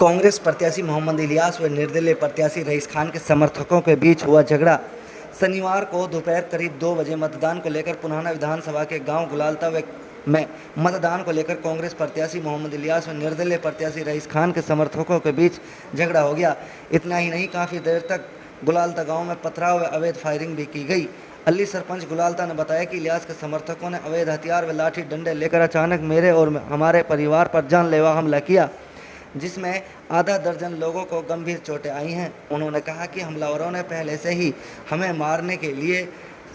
कांग्रेस प्रत्याशी मोहम्मद इलियास व निर्दलीय प्रत्याशी रईस खान के समर्थकों के बीच हुआ झगड़ा। शनिवार को दोपहर करीब 2 बजे मतदान को लेकर पुराना विधानसभा के गांव गुलालता में मतदान को लेकर कांग्रेस प्रत्याशी मोहम्मद इलियास व निर्दलीय प्रत्याशी रईस खान के समर्थकों के बीच झगड़ा हो गया। इतना ही नहीं, काफ़ी देर तक गुलालता गांव में पथराव व अवैध फायरिंग भी की गई। अली सरपंच गुलालता ने बताया कि इलियास के समर्थकों ने अवैध हथियार व लाठी डंडे लेकर अचानक मेरे और हमारे परिवार पर जानलेवा हमला किया, जिसमें आधा दर्जन लोगों को गंभीर चोटें आई हैं। उन्होंने कहा कि हमलावरों ने पहले से ही हमें मारने के लिए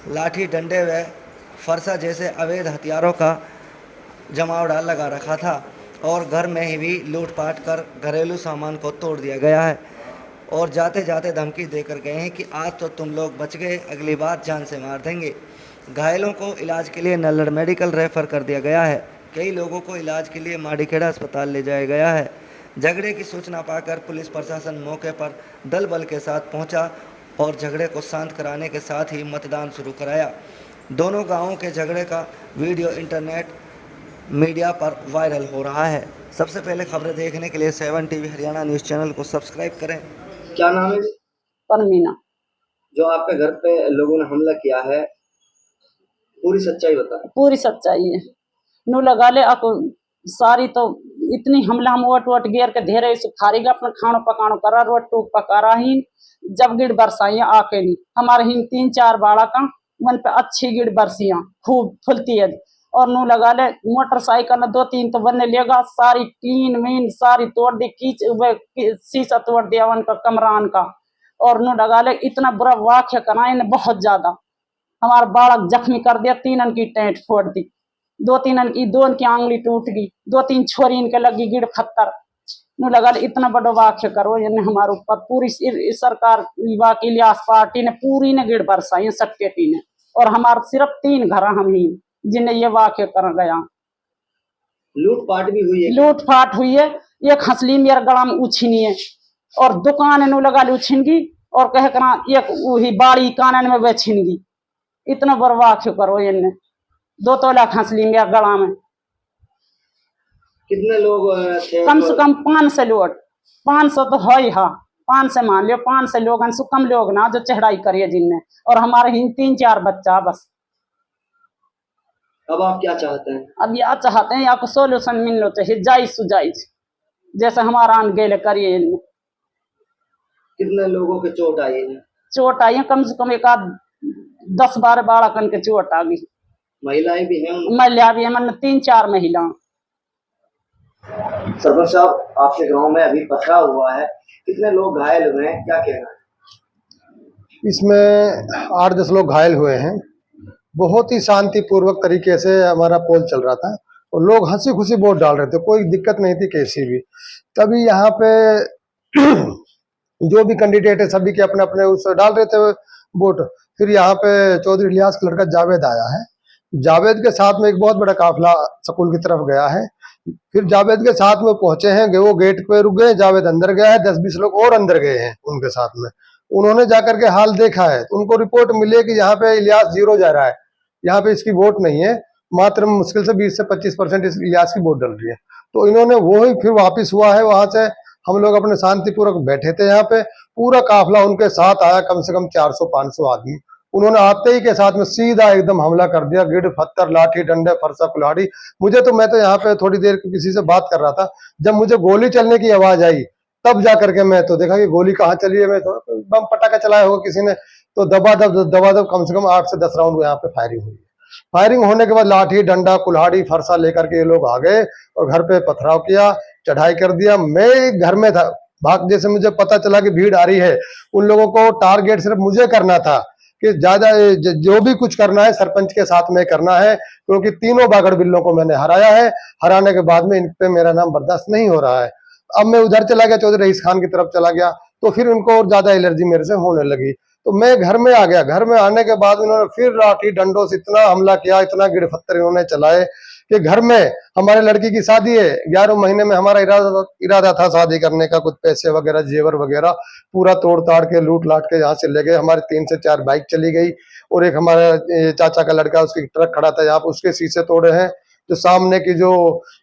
लाठी डंडे व फरसा जैसे अवैध हथियारों का जमावड़ा लगा रखा था और घर में ही भी लूटपाट कर घरेलू सामान को तोड़ दिया गया है और जाते जाते धमकी देकर गए हैं कि आज तो तुम लोग बच गए, अगली बार जान से मार देंगे। घायलों को इलाज के लिए नल्लड़ मेडिकल रेफर कर दिया गया है। कई लोगों को इलाज के लिए माड़ीखेड़ा अस्पताल ले जाया गया है। झगड़े की सूचना पाकर पुलिस प्रशासन मौके पर दल बल के साथ पहुंचा और झगड़े को शांत कराने के साथ ही मतदान शुरू कराया। दोनों गांवों के झगड़े का वीडियो इंटरनेट मीडिया पर वायरल हो रहा है। सबसे पहले खबरें देखने के लिए 7 टीवी हरियाणा न्यूज़ चैनल को सब्सक्राइब करें। क्या नाम है? परमीना। जो आपके घर पे लोगों ने हमला किया है, पूरी सच्चाई बताएं। पूरी सच्चाई है। नू लगा ले आप सारी तो इतनी हमला हम वोट गेर के धेरे सुखारी अपना खानो पकानो करा रोट टूक पकारा ही जब गिड़ बरसाइया आके नहीं हमारे ही 3-4 बाड़ा का मन पे अच्छी गिड़ बरसियां खूब फुलती है और नू लगा ले मोटरसाइकिल 2-3 तो बनने लेगा सारी टीन मीन सारी तोड़ दी शीशा तोड़ दिया उनका कमरान का और नू लगा ले इतना बुरा वाक्य कराए ने बहुत ज्यादा हमारा बालक जख्मी कर दिया। 3 की टेंट फोड़ दी, 2-3 की 2 की आंगली टूट गई, 2-3 छोरी इनके लगी गिड़ खत्तर नू लगा इतना बड़ा वाक्य करो इन्हें हमारे ऊपर पूरी सरकार इलियास पार्टी ने पूरी ने गिड़ बरसाई सट्टेटी ने और हमारे सिर्फ 3 घर हम ही जिन्हें ये वाक्य कर गया। लूटपाट भी हुई है? लूटपाट हुई है। एक हंसली मेरे गला में उछीनी है और दुकान नू लगा ली उछिनगी और कह करा एक वही बाड़ी कानन में वह छिनगी। इतना बड़ा वाक्य करो इन्हें 2 तोला हंसली मेरे गला में। कितने लोग थे? कम से कम 500 लोग। 500 तो है ही, हाँ 500 मान लियो। 500 लोग से कम लोग ना जो चढ़ाई करिए जिनने और हमारे ही 3-4 बच्चा बस। अब आप क्या चाहते हैं? अब यह चाहते हैं आपको सोल्यूशन मिलना चाहिए, जायज सुजाइज जैसे हमारा आन गेले करिए इनमें। कितने लोगों के चोट आई है? चोट आई है कम से कम एक 10-12 बाड़कन के चोट आ गई। महिलाएं भी हैं? महिला भी है, मतलब 3-4 महिला। सरपंच साहब, आपके गांव में अभी पथराव हुआ है, कितने लोग घायल हुए हैं, क्या कहना है? इसमें 8-10 लोग घायल हुए हैं। बहुत ही शांतिपूर्वक तरीके से हमारा पोल चल रहा था और लोग हंसी खुशी वोट डाल रहे थे, कोई दिक्कत नहीं थी कैसी भी। तभी यहाँ पे जो भी कैंडिडेट है सभी के अपने अपने उस डाल रहे थे वोट। फिर यहाँ पे चौधरी इलियास का लड़का जावेद आया है। जावेद के साथ में एक बहुत बड़ा काफिला स्कूल की तरफ गया है। फिर जावेद के साथ में पहुंचे हैं, वो गेट पे रुक गए, जावेद अंदर गया है, 10-20 लोग और अंदर गए हैं उनके साथ में। उन्होंने जाकर के हाल देखा है तो उनको रिपोर्ट मिली है कि यहाँ पे इलियास 0 जा रहा है, यहाँ पे इसकी वोट नहीं है, मात्र मुश्किल से 20 से 25% इस इलियास की वोट डल रही है। तो इन्होंने वो ही फिर वापिस हुआ है वहां से। हम लोग अपने शांतिपूर्वक बैठे थे यहाँ पे, पूरा काफिला उनके साथ आया, कम से कम 400-500 आदमी। उन्होंने आते ही के साथ में सीधा एकदम हमला कर दिया, गिड़ पत्थर लाठी डंडे फरसा कुल्हाड़ी। मैं तो यहाँ पे थोड़ी देर किसी से बात कर रहा था, जब मुझे गोली चलने की आवाज आई तब जा करके मैं तो देखा कि गोली कहाँ चली है। मैं तो बम पटाखा चलाया होगा किसी ने, तो दबादब कम से कम 8 से 10 राउंड यहाँ पे फायरिंग हुई है। फायरिंग होने के बाद लाठी डंडा कुल्हाड़ी फरसा लेकर के ये लोग आ गए और घर पे पथराव किया, चढ़ाई कर दिया। मैं घर में था, भाग जैसे मुझे पता चला कि भीड़ आ रही है, उन लोगों को टारगेट सिर्फ मुझे करना था कि ज्यादा जो भी कुछ करना है सरपंच के साथ में करना है, क्योंकि तीनों बागड़ बिल्लों को मैंने हराया है। हराने के बाद में इन पे मेरा नाम बर्दाश्त नहीं हो रहा है। अब मैं उधर चला गया, चौधरी रईस खान की तरफ चला गया, तो फिर उनको और ज्यादा एलर्जी मेरे से होने लगी। तो मैं घर में आ गया। घर में आने के बाद उन्होंने फिर लाठी डंडों से इतना हमला किया, इतना गिड़ पत्थर इन्होंने चलाए कि घर में हमारे लड़की की शादी है, 11 महीने में हमारा इरादा था शादी करने का, कुछ पैसे वगैरह जेवर वगैरह पूरा तोड़ ताड़ के लूट लाट के यहाँ से ले गए। हमारे 3 से 4 बाइक चली गई और एक हमारे चाचा का लड़का, उसकी ट्रक खड़ा था यहाँ, उसके शीशे तोड़े हैं। जो सामने की जो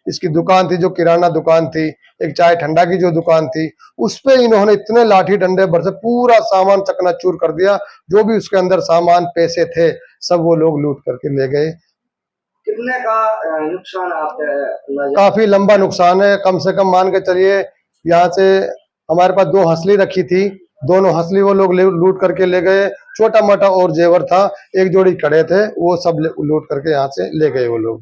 इसकी दुकान थी, जो किराना दुकान थी, एक चाय ठंडा की जो दुकान थी, उस पे इन्होंने इतने लाठी डंडे भर से पूरा सामान चकनाचूर कर दिया। जो भी उसके अंदर सामान पैसे थे सब वो लोग लूट करके ले गए। कितने का नुकसान आपके अंदाजा? काफी लंबा नुकसान है, कम से कम मान के चलिए यहाँ से हमारे पास 2 हंसली रखी थी, दोनों हंसली वो लोग लूट करके ले गए। छोटा मोटा और जेवर था, एक जोड़ी कड़े थे, वो सब लूट करके यहाँ से ले गए वो लोग।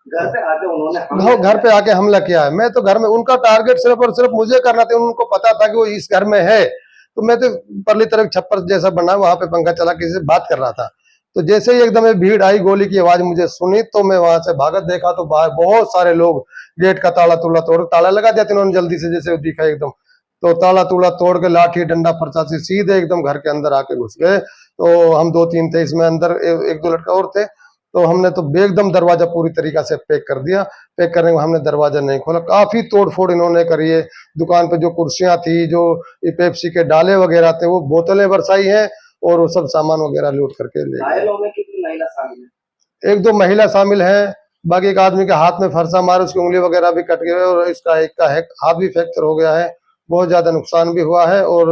घर पे आके उन्होंने घर पे आके हमला किया है। मैं तो घर में, उनका टारगेट सिर्फ और सिर्फ मुझे करना था। उनको पता था कि वो इस घर में है, तो मैं तो परली तरफ छप्पर जैसा बना वहां पे पंखा चला किसी से बात कर रहा था। तो जैसे ही एकदम भीड़ आई, गोली की आवाज मुझे सुनी, तो मैं वहां से भागत देखा तो बाहर बहुत सारे लोग गेट का ताला तोड़, ताला लगा दिया उन्होंने जल्दी से, जैसे दिखा एकदम। तो ताला तोड़ के लाठी डंडा फरसा से सीधे एकदम घर के अंदर आके घुस गए। तो हम 2-3 थे इसमें अंदर, 1-2 लड़का और थे। तो हमने तो एकदम दरवाजा पूरी तरीका से पैक कर दिया। पैक करने में हमने दरवाजा नहीं खोला। काफी तोड़फोड़ इन्होंने करी है। दुकान पे जो कुर्सियां थी, जो पेप्सी के डाले वगैरह थे, वो बोतलें बरसाई हैं और वो सब सामान वगैरह लूट करके ले गए। घायलों में कितनी महिला शामिल है? 1-2 महिला शामिल है। बाकी एक आदमी के हाथ में फरसा मार, उसकी उंगली वगैरह भी कट गई और इसका एक का हाथ भी फ्रैक्चर हो गया है। बहुत ज्यादा नुकसान भी हुआ है और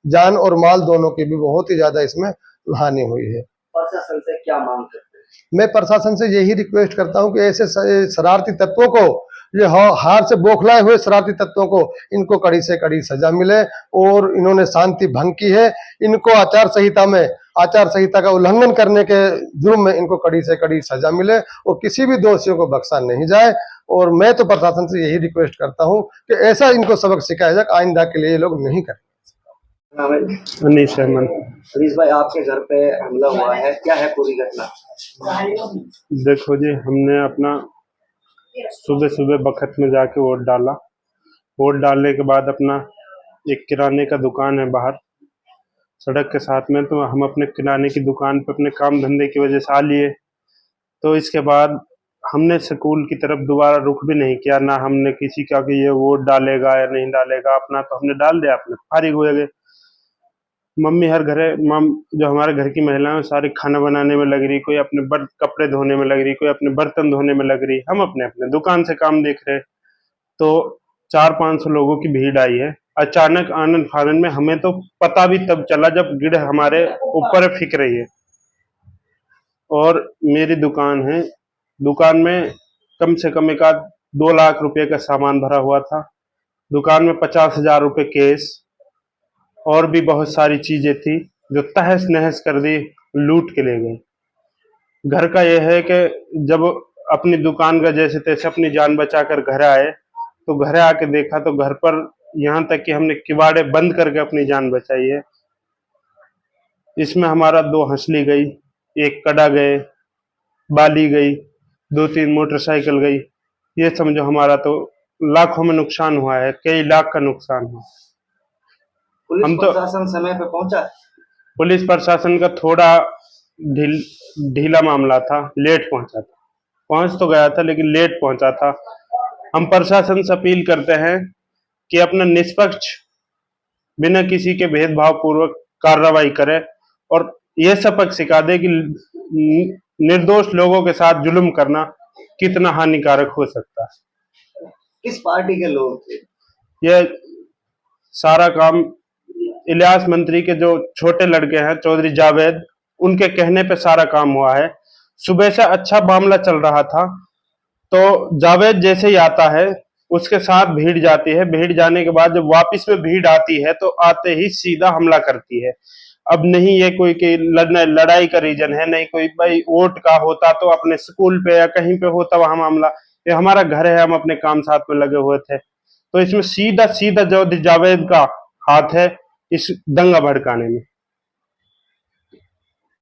जान और माल दोनों की भी बहुत ही ज्यादा इसमें हानि हुई है। प्रशासन से क्या मांग करते हैं? मैं प्रशासन से यही रिक्वेस्ट करता हूं कि ऐसे शरारती तत्वों को, ये हार से बौखलाए हुए शरारती तत्वों को, इनको कड़ी से कड़ी सजा मिले। और इन्होंने शांति भंग की है, इनको आचार संहिता का उल्लंघन करने के जुर्म में इनको कड़ी से कड़ी सजा मिले और किसी भी दोषियों को बख्शा नहीं जाए। और मैं तो प्रशासन से यही रिक्वेस्ट करता हूं कि ऐसा इनको सबक सिखाया जाए, आइंदा के लिए ये लोग नहीं करें। अनीस अहमद। अनीस भाई, आपके घर पे हमला हुआ है, क्या है पूरी घटना? देखो जी, हमने अपना सुबह सुबह बखत में जाके वोट डाला। वोट डालने के बाद अपना एक किराने का दुकान है बाहर सड़क के साथ में, तो हम अपने किराने की दुकान पे अपने काम धंधे की वजह से आ लिए। तो इसके बाद हमने स्कूल की तरफ दोबारा रुख भी नहीं किया, ना हमने किसी का कि ये वोट डालेगा या नहीं डालेगा। अपना तो हमने डाल दिया, अपने फारिग हो गए। मम्मी जो हमारे घर की महिलाएं सारी खाना बनाने में लग रही, कोई अपने कपड़े धोने में लग रही, कोई अपने बर्तन धोने में लग रही, हम अपने अपने दुकान से काम देख रहे। तो 400-500 लोगों की भीड़ आई है। अचानक आनंद फानन में हमें तो पता भी तब चला जब गिड़ हमारे ऊपर फिक रही है। और मेरी दुकान है, दुकान में कम से कम 2 लाख रुपए का सामान भरा हुआ था। दुकान में 50,000 रुपए केस और भी बहुत सारी चीजें थी जो तहस नहस कर दी, लूट के ले गए। घर का यह है कि जब अपनी दुकान का जैसे तैसे अपनी जान बचाकर घर आए, तो घर आके देखा तो घर पर यहाँ तक कि हमने किवाड़े बंद करके अपनी जान बचाई है। इसमें हमारा 2 हंसली गई, 1 कड़ा गए, बाली गई, 2-3 मोटरसाइकिल गई। ये समझो हमारा तो लाखों में नुकसान हुआ है, कई लाख का नुकसान हुआ। पुलिस हम तो प्रशासन समय पे पहुंचा? पुलिस प्रशासन का थोड़ा ढीला मामला था, लेट पहुंचा था। पहुंच तो गया था लेकिन लेट पहुंचा था। हम प्रशासन से अपील करते हैं कि अपना निष्पक्ष, बिना किसी के भेदभाव पूर्वक कार्रवाई करे और यह सबक सिखा दे कि निर्दोष लोगों के साथ जुल्म करना कितना हानिकारक हो सकता है। किस पार्टी के लोग थे? यह सारा काम इलियास मंत्री के जो छोटे लड़के हैं चौधरी जावेद, उनके कहने पे सारा काम हुआ है। सुबह से अच्छा मामला चल रहा था, तो जावेद जैसे ही आता है उसके साथ भीड़ जाती है। भीड़ जाने के बाद जब वापस में भीड़ आती है तो आते ही सीधा हमला करती है। अब नहीं ये कोई कि लड़ाई का रीजन है, नहीं कोई भाई वोट का होता तो अपने स्कूल पे या कहीं पे होता वहां मामला। ये हमारा घर है, हम अपने काम साथ में लगे हुए थे। तो इसमें सीधा सीधा जो जावेद का हाथ है इस दंगा भड़काने में।